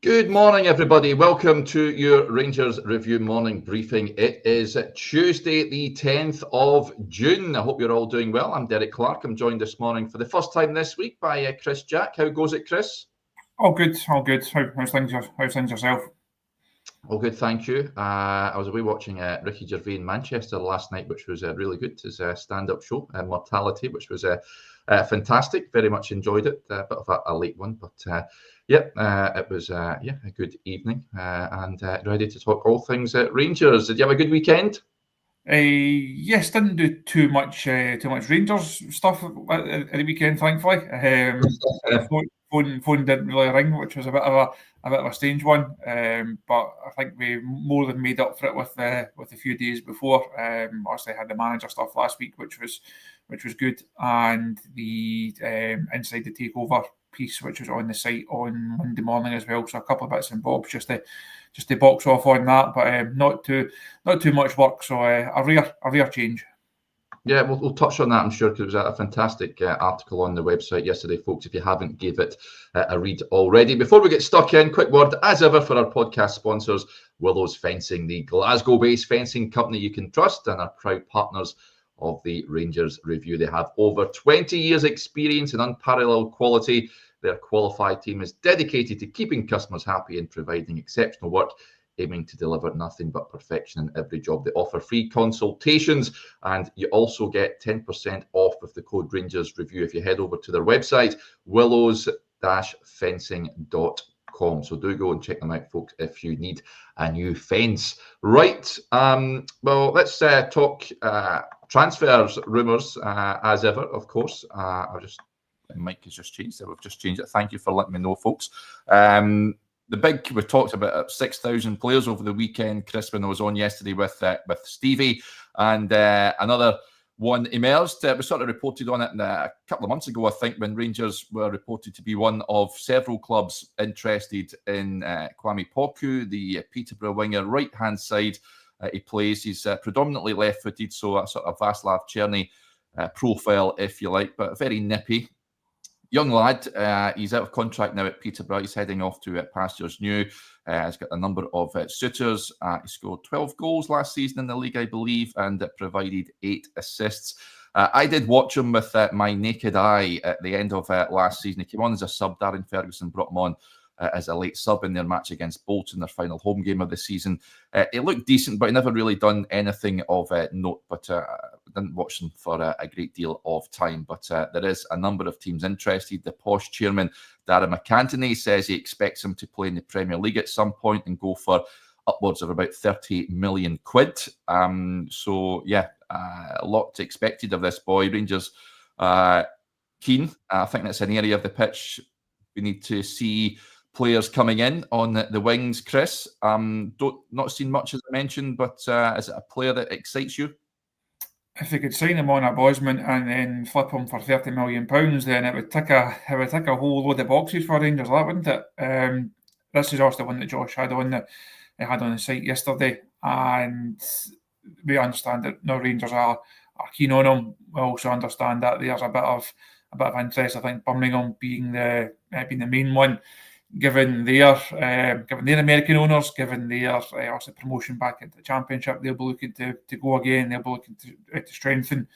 Good morning, everybody. Welcome to your Rangers Review morning briefing. It is Tuesday, the 10th of June. I hope you're all doing well. I'm Derek Clark. I'm joined this morning for the first time this week by Chris Jack. How goes it, Chris? All good, all good. How's things yourself? All good, thank you. I was away watching Ricky Gervais in Manchester last night, which was really good. His stand-up show, Mortality, which was fantastic. Very much enjoyed it. A bit of a late one, but it was a good evening and ready to talk all things Rangers. Did you have a good weekend? Yes, didn't do too much Rangers stuff at the weekend, thankfully. Phone didn't really ring, which was a bit of a strange one. But I think we more than made up for it with a few days before. Obviously had the manager stuff last week, which was good, and the inside the takeover piece, which was on the site on Monday morning as well. So a couple of bits and bobs just to box off on that, but not too much work. So a rare change. Yeah, we'll touch on that, I'm sure, because it was a fantastic article on the website yesterday, folks, if you haven't gave it a read already. Before we get stuck in, quick word, as ever, for our podcast sponsors, Willows Fencing, the Glasgow-based fencing company you can trust and are proud partners of the Rangers Review. They have over 20 years' experience and unparalleled quality. Their qualified team is dedicated to keeping customers happy and providing exceptional work, aiming to deliver nothing but perfection in every job. They offer free consultations, and you also get 10% off with the code Rangers Review if you head over to their website, willows-fencing.com. So do go and check them out, folks, if you need a new fence. Right, well, let's talk transfers, rumours, as ever, of course. The mic has just changed, so we've just changed it. Thank you for letting me know, folks. We talked about 6,000 players over the weekend, Chris, when I was on yesterday with Stevie, and another one emerged. We sort of reported on it a couple of months ago, I think, when Rangers were reported to be one of several clubs interested in Kwame Poku, the Peterborough winger, right-hand side. He plays. He's predominantly left-footed, so a sort of Václav Černý profile, if you like, but very nippy. Young lad, he's out of contract now at Peterborough. He's heading off to Pastures New. He's got a number of suitors. He scored 12 goals last season in the league, I believe, and provided 8 assists. I did watch him with my naked eye at the end of last season. He came on as a sub. Darren Ferguson brought him on as a late sub in their match against Bolton, their final home game of the season. It looked decent, but he never really done anything of note. But I didn't watch him for a great deal of time. But there is a number of teams interested. The Posh chairman, Darren McAntony, says he expects him to play in the Premier League at some point and go for upwards of about 30 million quid. So, yeah, a lot expected of this boy. Rangers keen. I think that's an area of the pitch we need to see players coming in on the wings, Chris. Not seen much, as I mentioned, but is it a player that excites you? If they could sign him on a Bosman and then flip him for £30 million, then it would tick a whole load of boxes for Rangers, that wouldn't it? This is also the one that Josh had on the site yesterday, and we understand that no Rangers are keen on him. We also understand that there's a bit of interest. I think Birmingham being the main one, given their American owners, given their also promotion back into the Championship, they'll be looking to go again. They'll be looking to strengthen.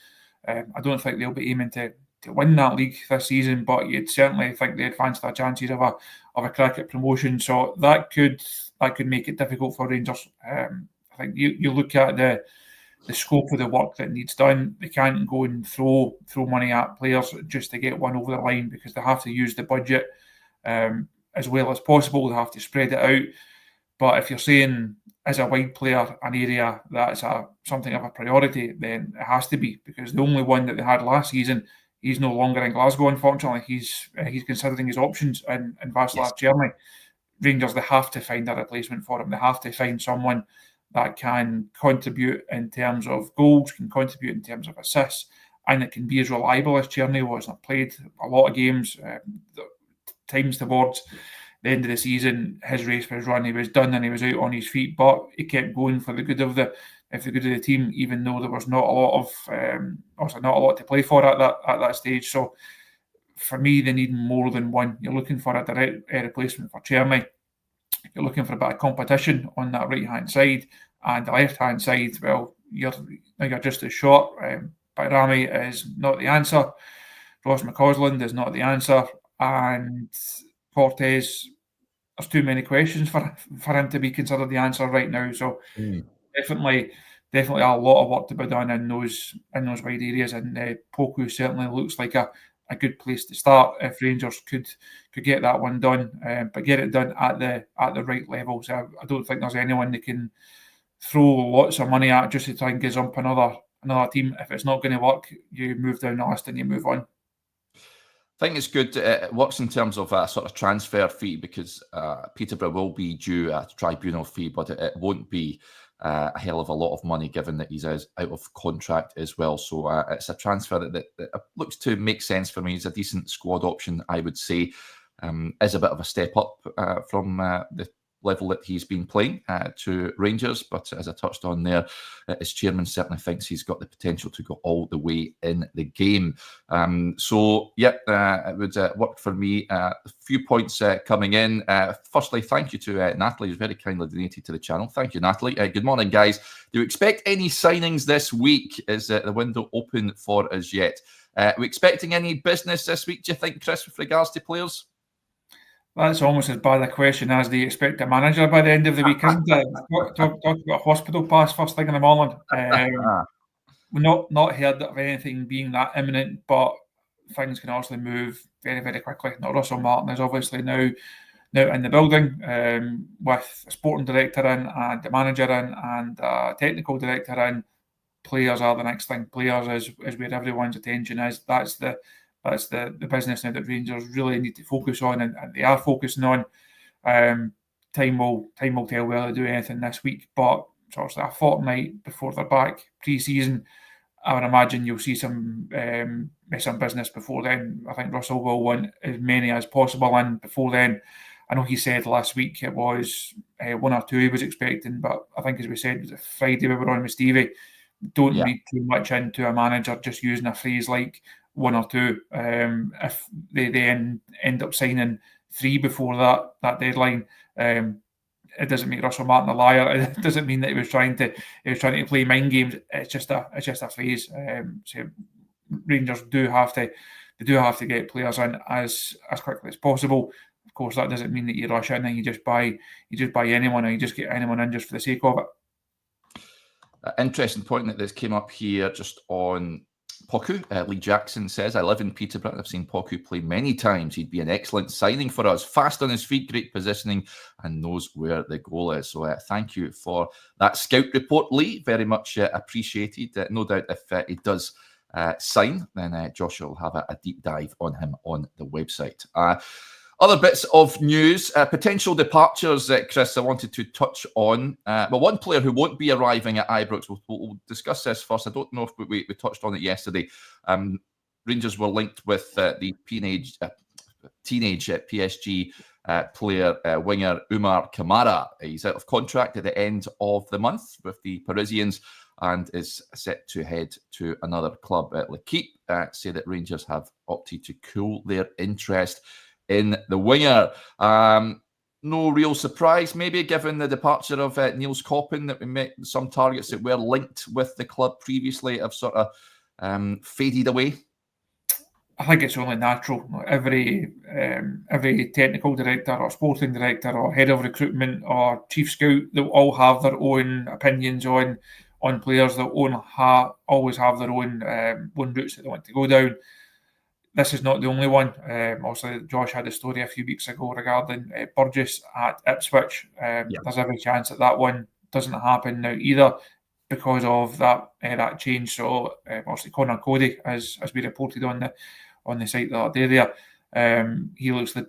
I don't think they'll be aiming to win that league this season, but you'd certainly think they advance their chances of a crack at promotion. So that could make it difficult for Rangers. I think you look at the scope of the work that needs done. They can't go and throw money at players just to get one over the line, because they have to use the budget as well as possible. They have to spread it out. But if you're saying, as a wide player, an area that's something of a priority, then it has to be, because the only one that they had last season, he's no longer in Glasgow, unfortunately. He's considering his options in Václav Černý. Rangers, they have to find a replacement for him. They have to find someone that can contribute in terms of goals, can contribute in terms of assists, and it can be as reliable as Černý was. I've played a lot of games, times towards the end of the season, his race was run, he was done and he was out on his feet, but he kept going for the good of the team, even though there was not a lot to play for at that stage. So for me, they need more than one. You're looking for a direct replacement for Černý. you're looking for a bit of competition on that right-hand side, and the left-hand side, well, you're just as short. Bayrami is not the answer. Ross McCausland is not the answer, and Cortez, there's too many questions for him to be considered the answer right now. So definitely a lot of work to be done in those wide areas, and Poku certainly looks like a good place to start if Rangers could get that one done, but get it done at the right level. So I don't think there's anyone that can throw lots of money at just to try and gazump another team. If it's not going to work, you move down the list and you move on. I think it's good. It works in terms of a sort of transfer fee, because Peterborough will be due a tribunal fee, but it won't be a hell of a lot of money, given that he's out of contract as well. So it's a transfer that looks to make sense for me. He's a decent squad option, I would say. Is a bit of a step up from the level that he's been playing to Rangers, but as I touched on there, his chairman certainly thinks he's got the potential to go all the way in the game. So yeah, it would work for me. A few points coming in. Firstly, thank you to Natalie, who's very kindly donated to the channel. Thank you, Natalie. Good morning, guys. Do you expect any signings this week? Is the window open for us yet? Are we expecting any business this week, do you think, Chris, with regards to players? That's almost as bad a question as do you expect a manager by the end of the week, isn't it? Talk about a hospital pass first thing in the morning. We're not heard of anything being that imminent, but things can also move very, very quickly. Now, Russell Martin is obviously now in the building with a sporting director in and the manager in and a technical director in. Players are the next thing. Players is where everyone's attention is. That's the business now that Rangers really need to focus on, and they are focusing on. Time will tell whether they do anything this week, but sort of a fortnight before they're back pre-season, I would imagine you'll see some business before then. I think Russell will want as many as possible in before then. I know he said last week it was 1 or 2 he was expecting, but I think, as we said, it was a Friday we were on with Stevie. Don't read too much into a manager just using a phrase like 1 or 2. If they then end up signing 3 before that deadline, it doesn't make Russell Martin a liar. It doesn't mean that he was trying to play mind games. It's just a phrase. So Rangers do have to get players in as quickly as possible. Of course, that doesn't mean that you rush in and you just buy anyone, or you just get anyone in just for the sake of it. Interesting point that this came up here just on Poku. Lee Jackson says, I live in Peterborough. I've seen Poku play many times. He'd be an excellent signing for us. Fast on his feet, great positioning, and knows where the goal is. So thank you for that scout report, Lee. Very much appreciated. No doubt if he does sign, then Joshua will have a deep dive on him on the website. Other bits of news, potential departures, Chris, I wanted to touch on. Well, one player who won't be arriving at Ibrox, we'll discuss this first. I don't know if we touched on it yesterday. Rangers were linked with the teenage PSG player, winger Umar Camara. He's out of contract at the end of the month with the Parisians and is set to head to another club at L'Equipe. Say that Rangers have opted to cool their interest in the winger. No real surprise, maybe, given the departure of Niels Koppen, that we met some targets that were linked with the club previously have sort of faded away. I think it's only natural. Every technical director or sporting director or head of recruitment or chief scout, they'll all have their own opinions on players. They'll always have their own routes that they want to go down. This is not the only one. Also, Josh had a story a few weeks ago regarding Burgess at Ipswich. There's every chance that one doesn't happen now either because of that change. So, obviously, Connor Cody, as we reported on the site the other day there, he looks to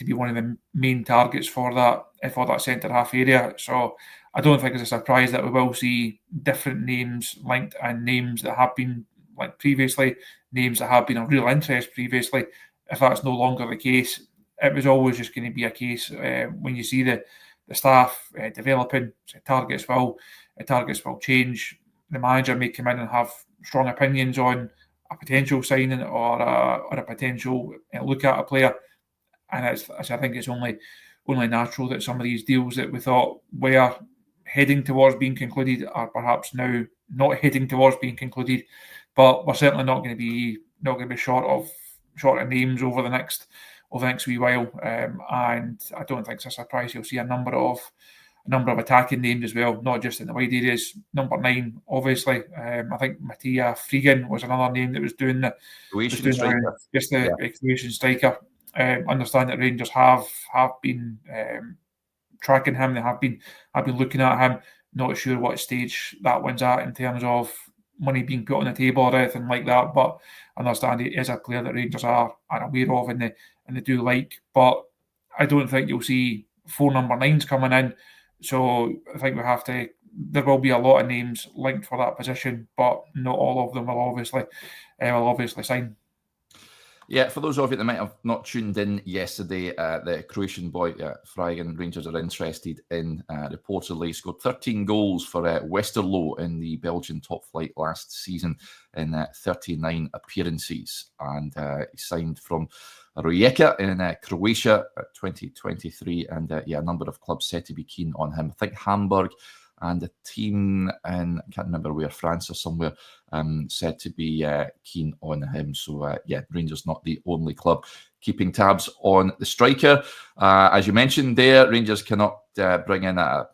be one of the main targets for that centre half area. So, I don't think it's a surprise that we will see different names linked and names that have been linked previously, names that have been of real interest previously. If that's no longer the case, it was always just going to be a case when you see the staff developing, so targets will change. The manager may come in and have strong opinions on a potential signing or a potential look at a player, and I think it's only only natural that some of these deals that we thought were heading towards being concluded are perhaps now not heading towards being concluded. But we're certainly not going to be short of names over the next wee while, and I don't think it's a surprise you'll see a number of attacking names as well, not just in the wide areas. Number 9, obviously. I think Matija Frigan was another name that was doing the Croatian striker. Just the Croatian striker. Understand that Rangers have been tracking him. They have been looking at him. Not sure what stage that one's at in terms of money being put on the table or anything like that. But I understand he is a player that Rangers are aware of and they do like. But I don't think you'll see 4 number 9s coming in. So I think there will be a lot of names linked for that position, but not all of them will obviously sign. Yeah, for those of you that might have not tuned in yesterday, the Croatian boy, Frigan, Rangers are interested in, reportedly scored 13 goals for Westerlo in the Belgian top flight last season in 39 appearances. And he signed from AEK in Croatia 2023. And a number of clubs said to be keen on him. I think Hamburg and a team in, I can't remember where, France or somewhere, said to be keen on him. So, Rangers not the only club keeping tabs on the striker. As you mentioned there, Rangers cannot bring in a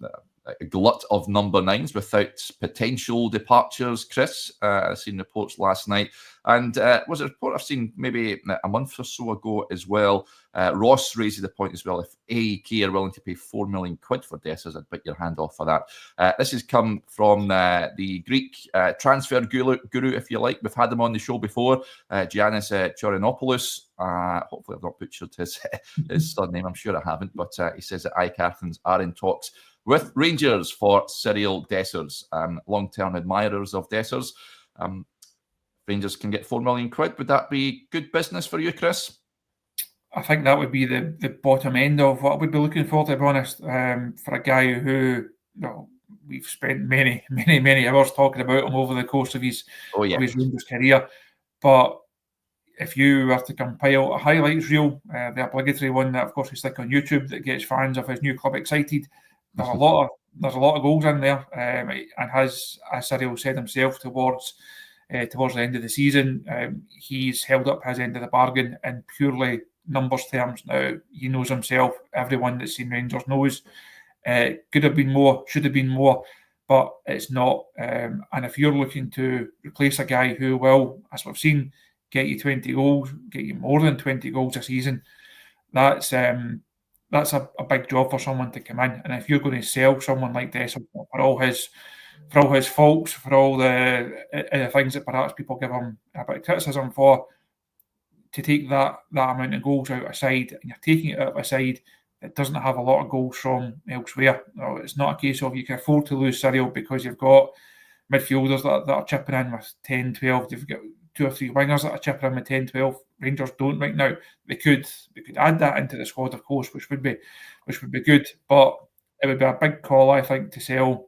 glut of number 9s without potential departures, Chris. I've seen reports last night. And was a report I've seen maybe a month or so ago as well. Ross raises the point as well. If AEK are willing to pay £4 million for Dessers, I'd bite your hand off for that. This has come from the Greek transfer guru, if you like. We've had him on the show before, Giannis Chorinopoulos. Hopefully I've not butchered his surname. I'm sure I haven't. But he says that AEK Athens are in talks with Rangers for Cyril Dessers. Long-term admirers of Dessers. Rangers can get £4 million. Would that be good business for you, Chris? I think that would be the bottom end of what we'd be looking for, to be honest. For a guy who, we've spent many hours talking about him over the course of his Rangers career. But if you were to compile a highlights reel, the obligatory one that, of course, we stick on YouTube that gets fans of his new club excited, there's a lot of goals in there, and has, as Cyril said himself, towards the end of the season, he's held up his end of the bargain in purely numbers terms. Now, he knows himself. Everyone that's seen Rangers knows. Could have been more, should have been more, but it's not. And if you're looking to replace a guy who will, as we've seen, get you 20 goals, get you more than 20 goals a season, that's a big job for someone to come in. And if you're going to sell someone like Dessers for all his faults, for all the things that perhaps people give him a bit of criticism for, to take that amount of goals out aside, and you're taking it out aside that doesn't have a lot of goals from elsewhere. No, it's not a case of you can afford to lose Cyril because you've got midfielders that are chipping in with 10, 12. You've got 2 or 3 wingers that are chipping in with 10, 12. Rangers don't right now. They could add that into the squad, of course, which would be good. But it would be a big call, I think, to sell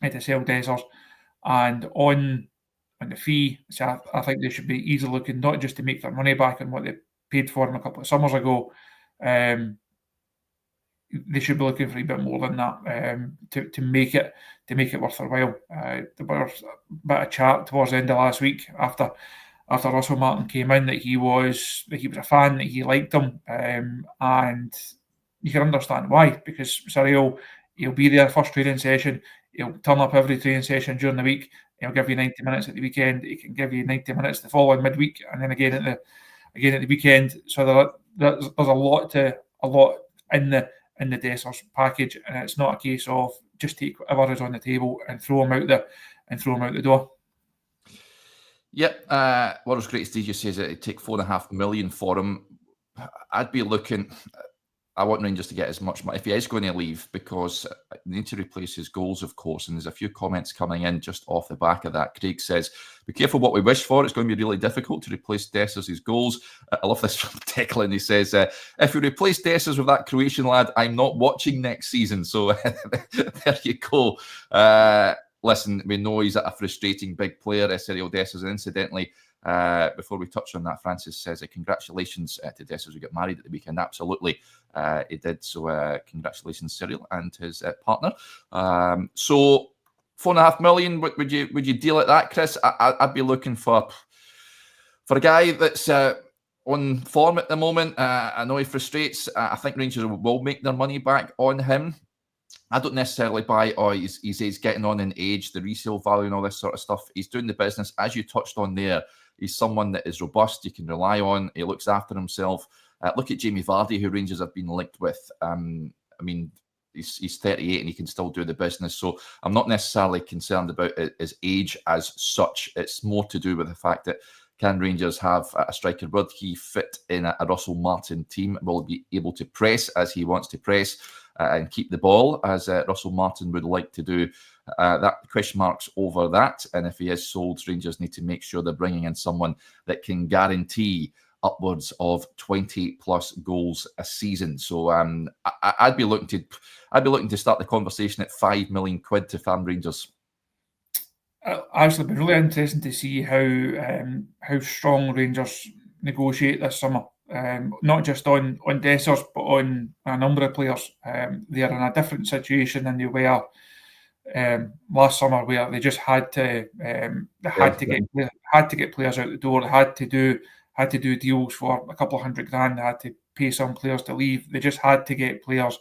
Dessers. And on the fee, so I think they should be easily looking not just to make their money back on what they paid for him a couple of summers ago. They should be looking for a bit more than that to make it worth their while. There was a bit of chat towards the end of last week after Russell Martin came in that he was a fan, that he liked him, and you can understand why, because Cyril, he'll be there first training session, he'll turn up every training session during the week, he'll give you 90 minutes at the weekend, he can give you 90 minutes the following midweek, and then again at the weekend. So there's a lot in the Dessers package, and it's not a case of just take whatever is on the table and throw him out the door. Yep. World's Greatest DJ says that it'd take £4.5 million for him. I'd be looking. I want Rangers to get as much money if he is going to leave, because they need to replace his goals, of course. And there's a few comments coming in just off the back of that. Craig says, be careful what we wish for. It's going to be really difficult to replace Dessers' goals. I love this from Declan. He says, if we replace Dessers with that Croatian lad, I'm not watching next season. So there you go. listen, we know he's a frustrating big player, Cyril Dessers, and incidentally, before we touch on that, Francis says congratulations to Dessers who got married at the weekend. Absolutely, he did. So congratulations, Cyril and his partner. So $4.5 million. Would you deal at that, Chris? I'd be looking for a guy that's on form at the moment. I know he frustrates. I think Rangers will make their money back on him. I don't necessarily buy, he's getting on in age, the resale value and all this sort of stuff. He's doing the business, as you touched on there. He's someone that is robust, you can rely on. He looks after himself. Look at Jamie Vardy, who Rangers have been linked with. I mean, he's 38 and he can still do the business. So I'm not necessarily concerned about his age as such. It's more to do with the fact that can Rangers have a striker? Will he fit in a Russell Martin team? Will he be able to press as he wants to press and keep the ball as Russell Martin would like to do? That question marks over that. And if he is sold, Rangers need to make sure they're bringing in someone that can guarantee upwards of 20 plus goals a season. So I'd be looking to start the conversation at £5 million to farm Rangers. Actually, it'd be really interesting to see how strong Rangers negotiate this summer. Not just on Dessers, but on a number of players. They're in a different situation than they were last summer, where they just had to get players out the door. They had to do deals for a couple of $100,000. They had to pay some players to leave. They just had to get players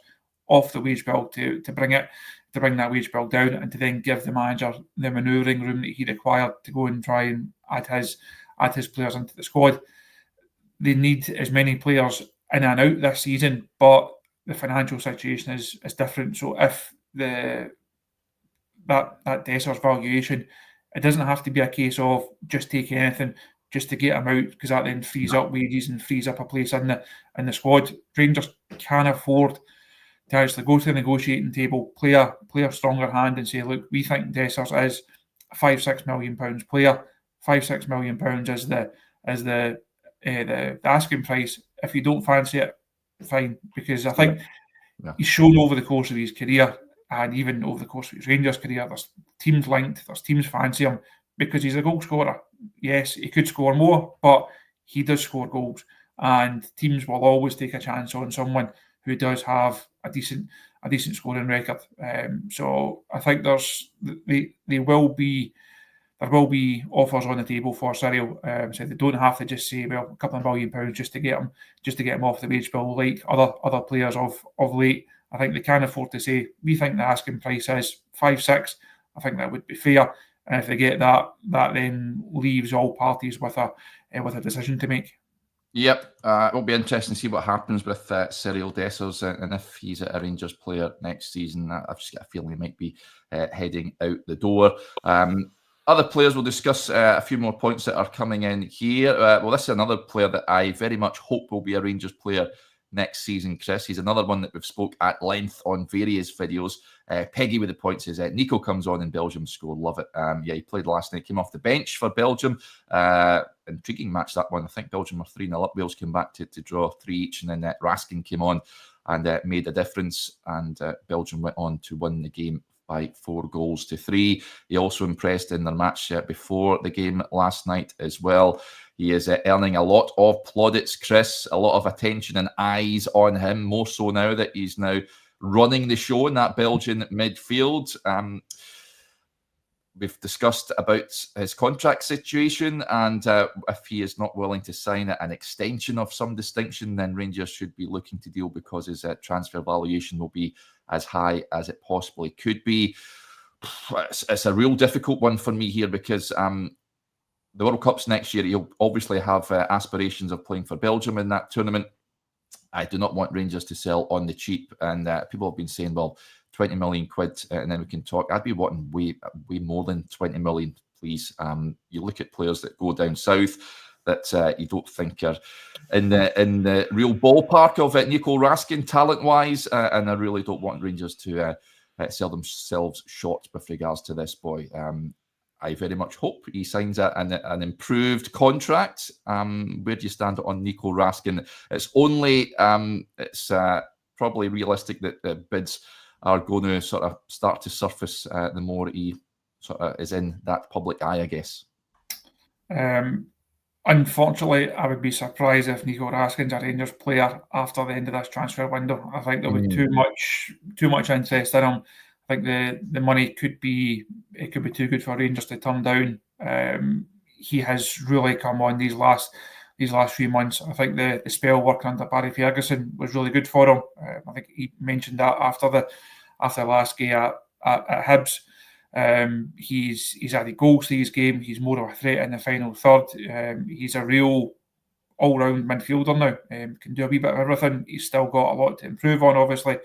off the wage bill to bring that wage bill down, and to then give the manager the manoeuvring room that he required to go and try and add his players into the squad. They need as many players in and out this season, but the financial situation is different. So if that Dessers valuation, it doesn't have to be a case of just taking anything just to get him out, because that then frees up wages and frees up a place in the squad. Rangers can afford to actually go to the negotiating table, play a stronger hand, and say, look, we think Dessers is a £5-6 million player. £5-6 million is the asking price. If you don't fancy it, fine, because I think he's shown over the course of his career, and even over the course of his Rangers career, there's teams linked, there's teams fancy him because he's a goal scorer. Yes, he could score more, but he does score goals, and teams will always take a chance on someone who does have a decent scoring record. So I think there will be offers on the table for Cyril. So they don't have to just say, well, a couple of £1 million just to get him off the wage bill like other players of late. I think they can afford to say, we think the asking price is 5-6. I think that would be fair. And if they get that then leaves all parties with a decision to make. Yep, it will be interesting to see what happens with Cyril Dessers, and if he's a Rangers player next season. I've just got a feeling he might be heading out the door. Other players, we'll discuss a few more points that are coming in here. Well, this is another player that I very much hope will be a Rangers player next season, Chris. He's another one that we've spoke at length on various videos. Peggy with the points says, Nico comes on in Belgium score. Love it. He played last night, came off the bench for Belgium. Intriguing match, that one. I think Belgium were 3-0 up. Wales came back to draw 3 each, and then Raskin came on and made a difference, and Belgium went on to win the game by 4-3. He also impressed in their match before the game last night as well. He is earning a lot of plaudits, Chris, a lot of attention and eyes on him, more so now that he's now running the show in that Belgian midfield. We've discussed about his contract situation, and if he is not willing to sign an extension of some distinction, then Rangers should be looking to deal, because his transfer valuation will be as high as it possibly could be. It's a real difficult one for me here, because the World Cup's next year. He'll obviously have aspirations of playing for Belgium in that tournament. I do not want Rangers to sell on the cheap, and people have been saying, well, 20 million quid, and then we can talk. I'd be wanting way more than 20 million, please. You look at players that go down south that you don't think are in the real ballpark of Nico Raskin talent-wise, and I really don't want Rangers to sell themselves short with regards to this boy. I very much hope he signs an improved contract. Where do you stand on Nico Raskin? It's only probably realistic that the bids are going to sort of start to surface the more he sort of is in that public eye, I guess. Unfortunately, I would be surprised if Nico Raskin's a Rangers player after the end of this transfer window. I think there'll be too much interest in him. I think the money could be too good for Rangers to turn down. He has really come on these last few months. I think the spell working under Barry Ferguson was really good for him. I think he mentioned that after the last game at Hibs. He's added goals to his game. He's more of a threat in the final third. He's a real all-round midfielder now. Can do a wee bit of everything. He's still got a lot to improve on, obviously,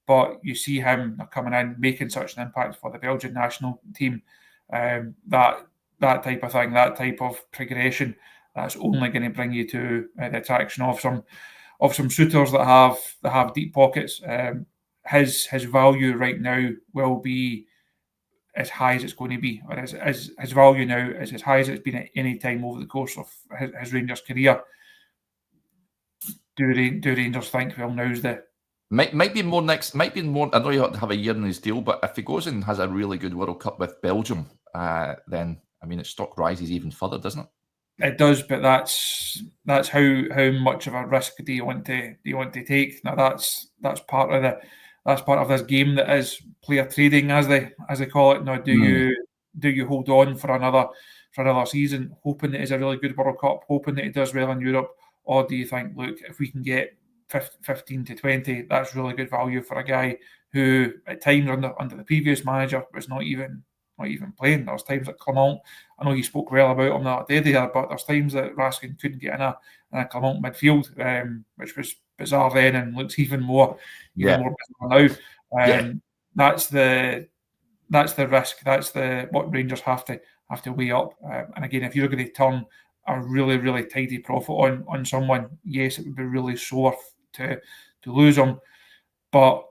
but you see him coming in, making such an impact for the Belgian national team. That type of thing, that type of progression, that's only going to bring you to the attraction of some suitors that have deep pockets. His value right now will be as high as it's going to be, or his value now is as high as it's been at any time over the course of his Rangers career. Do Rangers think, well, now's the... Might be more. I know you have to have a year in his deal, but if he goes and has a really good World Cup with Belgium, then, I mean, its stock rises even further, doesn't it? It does, but that's how much of a risk do you want to take? Now that's part of this game that is player trading, as they call it. Now, do you hold on for another season, hoping that it's a really good World Cup, hoping that it does well in Europe, or do you think, look, if we can get 15 to 20, that's really good value for a guy who at times under the previous manager was not even playing. There's times that Clement, I know he spoke well about him that day there, but there's times that Raskin couldn't get in a Clement midfield, which was bizarre then and looks even more bizarre now. That's the risk. That's what Rangers have to weigh up. And again, if you're going to turn a really, really tidy profit on someone, yes, it would be really sore to lose them, but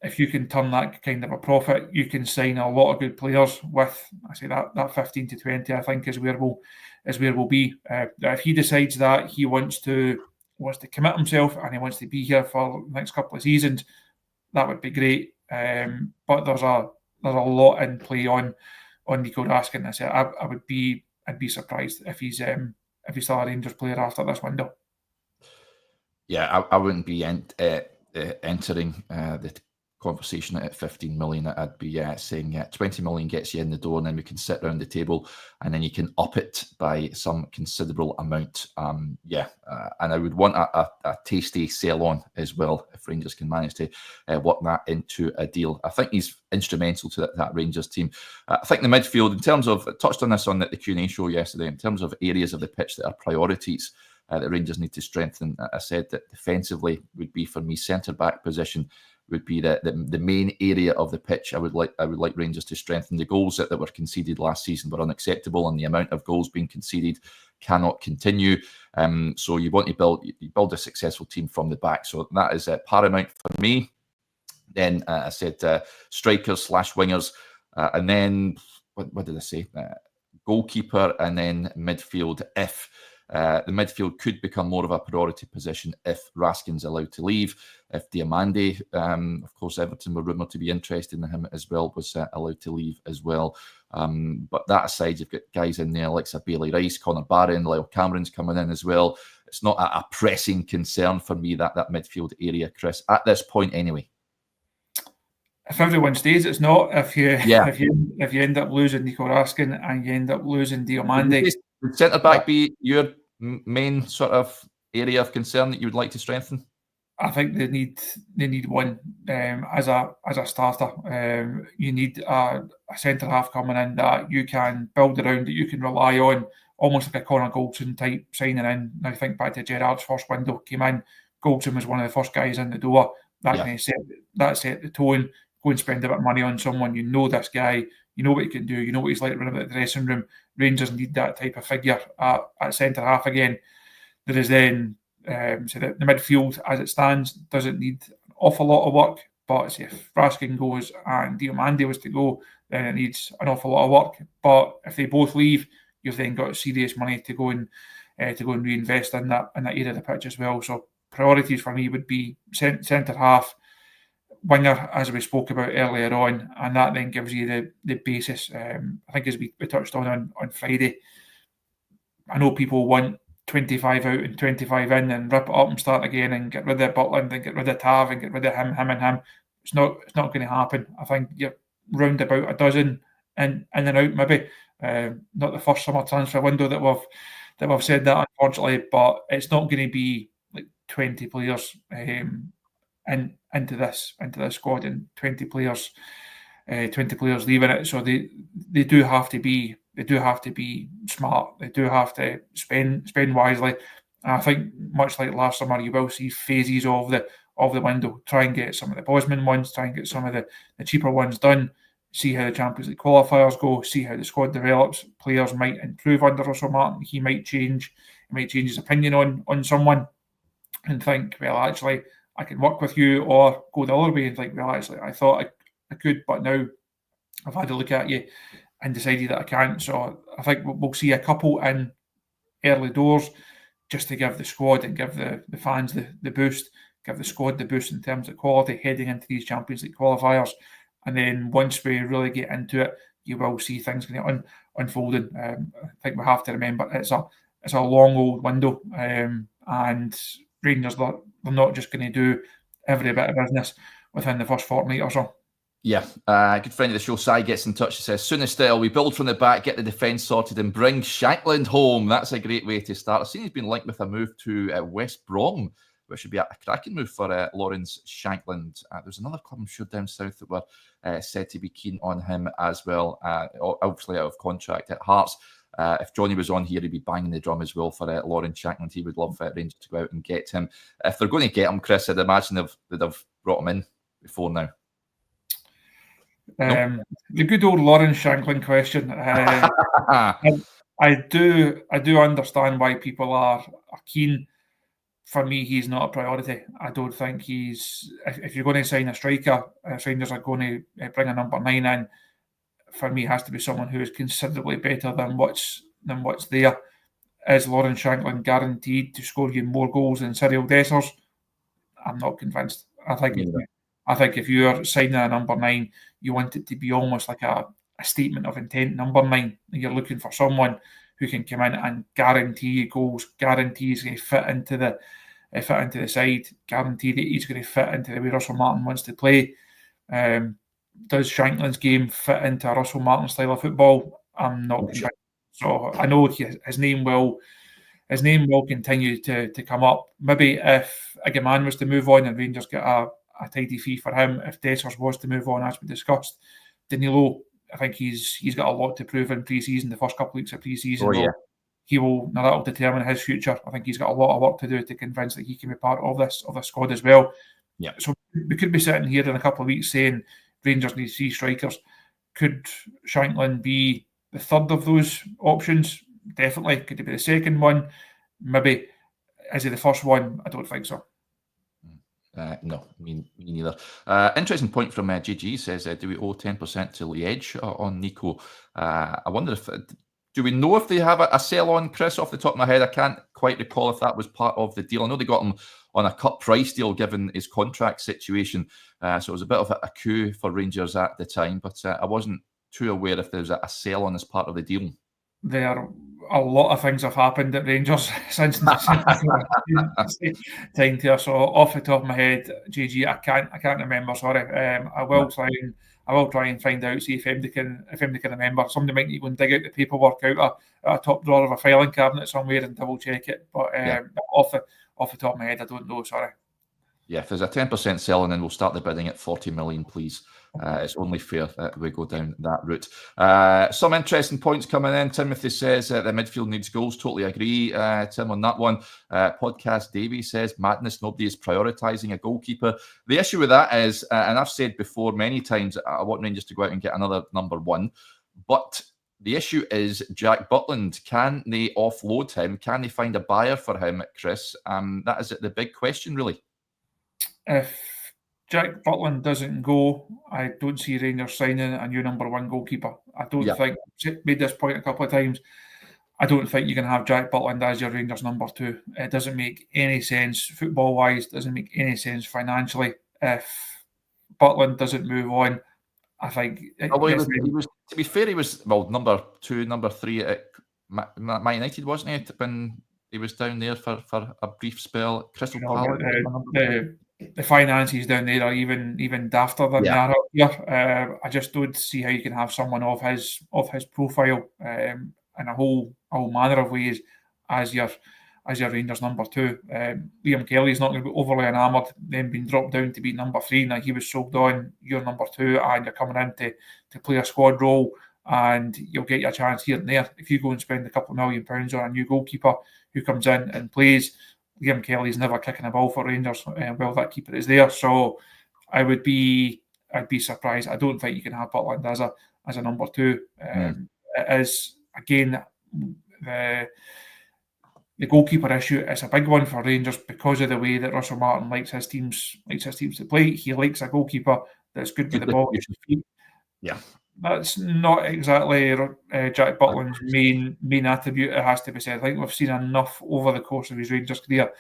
if you can turn that kind of a profit, you can sign a lot of good players with, I say that 15 to 20, I think is where we'll be. If he decides that he wants to commit himself and he wants to be here for the next couple of seasons, that would be great. But there's a lot in play on Nico Raskin. I'd be surprised if he's still a Rangers player after this window. Yeah, I wouldn't be entering the conversation at 15 million. I'd be saying 20 million gets you in the door, and then we can sit around the table and then you can up it by some considerable amount. And I would want a tasty sell on as well if Rangers can manage to work that into a deal. I think he's instrumental to that Rangers team. I think the midfield, in terms of, touched on this on the Q&A show yesterday, in terms of areas of the pitch that are priorities that Rangers need to strengthen. I said that defensively would be, for me, centre-back position would be the main area of the pitch. I would like Rangers to strengthen. The goals that were conceded last season were unacceptable, and the amount of goals being conceded cannot continue. So you want to build a successful team from the back. So that is paramount for me. Then I said strikers / wingers, and then what did I say? Goalkeeper, and then midfield. If the midfield could become more of a priority position if Raskin's allowed to leave. If Diomande, of course, Everton were rumoured to be interested in him as well, was allowed to leave as well. But that aside, you've got guys in there like Bailey Rice, Connor Barron, Lyle Cameron's coming in as well. It's not a pressing concern for me, that midfield area, Chris, at this point anyway. If everyone stays, it's not. If you end up losing Nico Raskin and you end up losing Diomande, would centre back be your main sort of area of concern that you would like to strengthen? I think they need one as a starter. You need a centre half coming in that you can build around, that you can rely on, almost like a Connor Goldson type signing in. Now think back to Gerrard's first window, came in, Goldson was one of the first guys in the door. That set the tone. Go and spend a bit of money on someone. You know this guy. You know what he can do. You know what he's like running about the dressing room. Rangers need that type of figure at centre half again. There is then so the midfield as it stands doesn't need an awful lot of work. But if Raskin goes and Diomande was to go, then it needs an awful lot of work. But if they both leave, you've then got serious money to go and reinvest in that area of the pitch as well. So priorities for me would be centre half, winger, as we spoke about earlier on, and that then gives you the basis. I think as we touched on Friday, I know people want 25 out and 25 in and rip it up and start again and get rid of Butland and get rid of Tav and get rid of him and him. It's not going to happen. I think you're round about a dozen in and out maybe. Not the first summer transfer window that we've said that, unfortunately, but it's not going to be like 20 players into this squad and 20 players leaving it. So they do have to be smart. They do have to spend wisely. And I think much like last summer, you will see phases of the window. Try and get some of the Bosman ones. Try and get some of the cheaper ones done. See how the Champions League qualifiers go. See how the squad develops. Players might improve under Russell Martin. He might change his opinion on someone and think, well, actually, I can work with you, or go the other way and think, well, actually, I thought I could, but now I've had a look at you and decided that I can't. So I think we'll see a couple in early doors just to give the squad and give the fans the boost, give the squad the boost in terms of quality heading into these Champions League qualifiers. And then once we really get into it, you will see things going to unfolding. I think we have to remember it's a long old window, and Rangers, they're not just going to do every bit of business within the first fortnight or so. Yeah, good friend of the show, Si, gets in touch. He says, soon as still, we build from the back, get the defence sorted and bring Shankland home. That's a great way to start. I've seen he's been linked with a move to West Brom, which should be a cracking move for Lawrence Shankland. There's another club, I'm sure, down south that were said to be keen on him as well, obviously out of contract at Hearts. If Johnny was on here, he'd be banging the drum as well for Lawrence Shankland. He would love Rangers to go out and get him. If they're going to get him, Chris, I'd imagine they'd have brought him in before now. The good old Lawrence Shankland question. I do understand why people are keen. For me, he's not a priority. I don't think he's. If you're going to sign a striker, if Rangers are going to bring a number 9 in, for me, it has to be someone who is considerably better than what's there. Is Lawrence Shankland guaranteed to score you more goals than Cyril Dessers? I'm not convinced. I think if you're signing a number 9, you want it to be almost like a statement of intent number 9. You're looking for someone who can come in and guarantee you goals, guarantee he's going to fit into the side, guarantee that he's going to fit into the way Russell Martin wants to play. Does Shankland's game fit into a Russell Martin style of football? I'm not sure. So I know his name will continue to come up. Maybe if Agaman was to move on and Rangers get a tidy fee for him, if Dessers was to move on, as we discussed, Danilo, I think he's got a lot to prove in pre-season. The first couple of weeks of pre-season, that'll determine his future. I think he's got a lot of work to do to convince that he can be part of this squad as well. Yeah. So we could be sitting here in a couple of weeks saying Rangers need 3 strikers. Could Shankland be the third of those options? Definitely. Could he be the second one? Maybe. Is he the first one? I don't think so. No, me neither. Interesting point from GG says, do we owe 10% to Liège on Nico? I wonder if, do we know if they have a sell on, Chris, off the top of my head? I can't quite recall if that was part of the deal. I know they got him on a cut price deal given his contract situation. So it was a bit of a coup for Rangers at the time, but I wasn't too aware if there was a sell on as part of the deal. A lot of things have happened at Rangers since time here. So off the top of my head, GG, I can't remember. Sorry. I will try and find out. See if anybody can remember. Somebody might need to go and dig out the paperwork out a top drawer of a filing cabinet somewhere and double check it. But off the top of my head, I don't know. Sorry. Yeah, if there's a 10% selling, then we'll start the bidding at 40 million, please. It's only fair that we go down that route. Some interesting points coming in. Timothy says the midfield needs goals. Totally agree, Tim, on that one. Podcast Davey says madness. Nobody is prioritising a goalkeeper. The issue with that is, and I've said before many times, I want Rangers to go out and get another number 1. But the issue is Jack Butland. Can they offload him? Can they find a buyer for him, Chris? That is the big question, really. If Jack Butland doesn't go, I don't see Rangers signing a new number 1 goalkeeper. I don't think, I've made this point a couple of times, I don't think you can have Jack Butland as your Rangers number 2. It doesn't make any sense football-wise, doesn't make any sense financially. If Butland doesn't move on, I think. Although he was, to be fair, he was number 2, number 3 at Man United, wasn't he? When he was down there for a brief spell, Crystal Palace. The finances down there are even dafter than they are up here. I just don't see how you can have someone of his profile in a whole manner of ways as your Rangers number 2. Liam Kelly's not going to be overly enamoured, then being dropped down to be number 3. Now he was sold on, you're number 2, and you're coming in to play a squad role, and you'll get your chance here and there. If you go and spend a couple of £1 million on a new goalkeeper who comes in and plays, Liam Kelly's never kicking a ball for Rangers while that keeper is there. So I'd be surprised. I don't think you can have Butland as a number 2. It is, again, the goalkeeper issue is a big one for Rangers because of the way that Russell Martin likes his teams to play. He likes a goalkeeper that's good with the ball at his feet. Yeah. That's not exactly Jack Butland's main attribute, it has to be said. I think we've seen enough over the course of his Rangers career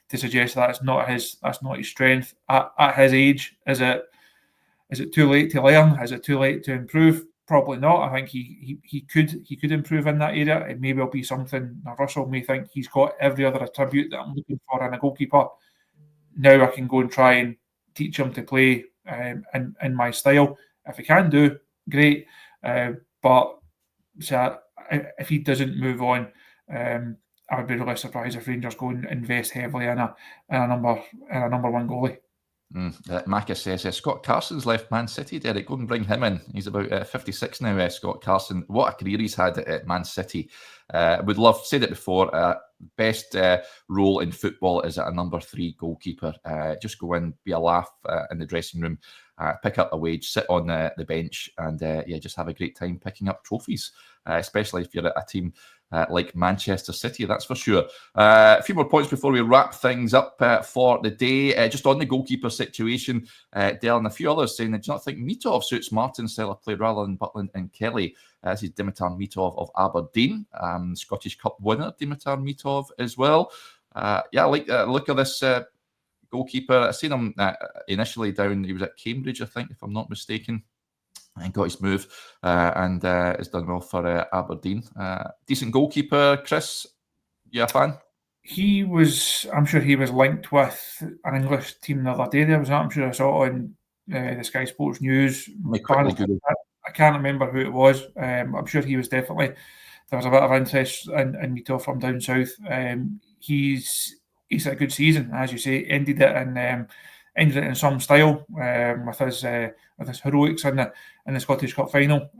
to suggest that's not his strength. At his age, is it too late to learn? Is it too late to improve? Probably not. I think he could improve in that area. It may well be something Russell may think he's got every other attribute that I'm looking for in a goalkeeper. Now I can go and try and teach him to play in my style. If he can do, great. But so if he doesn't move on, I would be really surprised if Rangers go and invest heavily in a number 1 goalie. Macca says Scott Carson's left Man City. Derek, go and bring him in. He's about 56 now. Scott Carson, what a career he's had at Man City. Would love, said it before, best role in football is at a number 3 goalkeeper. Just go in, be a laugh in the dressing room, pick up a wage, sit on the bench, and just have a great time picking up trophies, especially if you're at a team like Manchester City, that's for sure. A few more points before we wrap things up for the day. Just on the goalkeeper situation, Dale and a few others saying that do you not think Mitov suits Martin's style of play rather than Butland and Kelly? This is Dimitar Mitov of Aberdeen, Scottish Cup winner Dimitar Mitov as well. I like the look of this goalkeeper. I've seen him initially down, he was at Cambridge, I think, if I'm not mistaken, and got his move and has done well for Aberdeen. Decent goalkeeper. Chris, you a fan? I'm sure he was linked with an English team the other day. I'm sure I saw it on the Sky Sports News. I can't remember who it was. I'm sure he was definitely, there was a bit of interest in Mitov from down south. He's had a good season, as you say, ended it in some style with his heroics in the Scottish Cup final.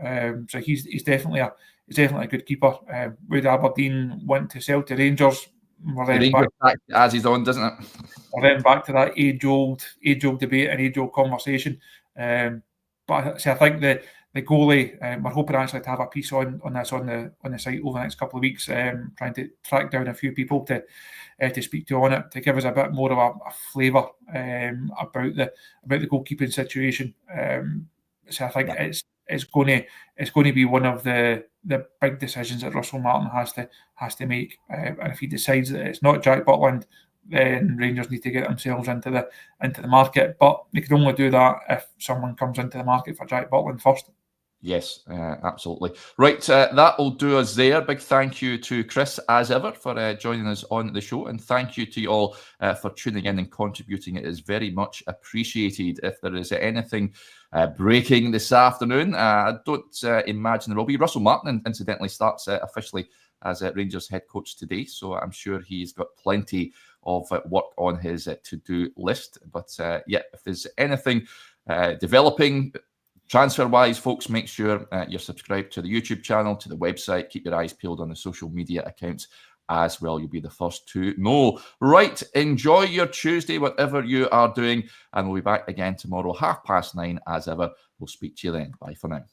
So he's definitely a good keeper. Would Aberdeen want to sell to Rangers? We're then back as he's on, doesn't it? We're then back to that age-old debate and age-old conversation. But I think the goalie, we're hoping actually to have a piece on this on the site over the next couple of weeks, trying to track down a few people to speak to on it, to give us a bit more of a flavour about the goalkeeping situation. So I think it's going to be one of the big decisions that Russell Martin has to make. And if he decides that it's not Jack Butland, then Rangers need to get themselves into the market. But they can only do that if someone comes into the market for Jack Butland first. Yes, absolutely. Right, that will do us there. Big thank you to Chris, as ever, for joining us on the show. And thank you to you all for tuning in and contributing. It is very much appreciated. If there is anything breaking this afternoon, I don't imagine there will be. Russell Martin, incidentally, starts officially as Rangers head coach today. So I'm sure he's got plenty of work on his to-do list. But if there's anything developing transfer-wise, folks, make sure you're subscribed to the YouTube channel, to the website. Keep your eyes peeled on the social media accounts as well. You'll be the first to know. Right, enjoy your Tuesday, whatever you are doing, and we'll be back again tomorrow, 9:30 as ever. We'll speak to you then. Bye for now.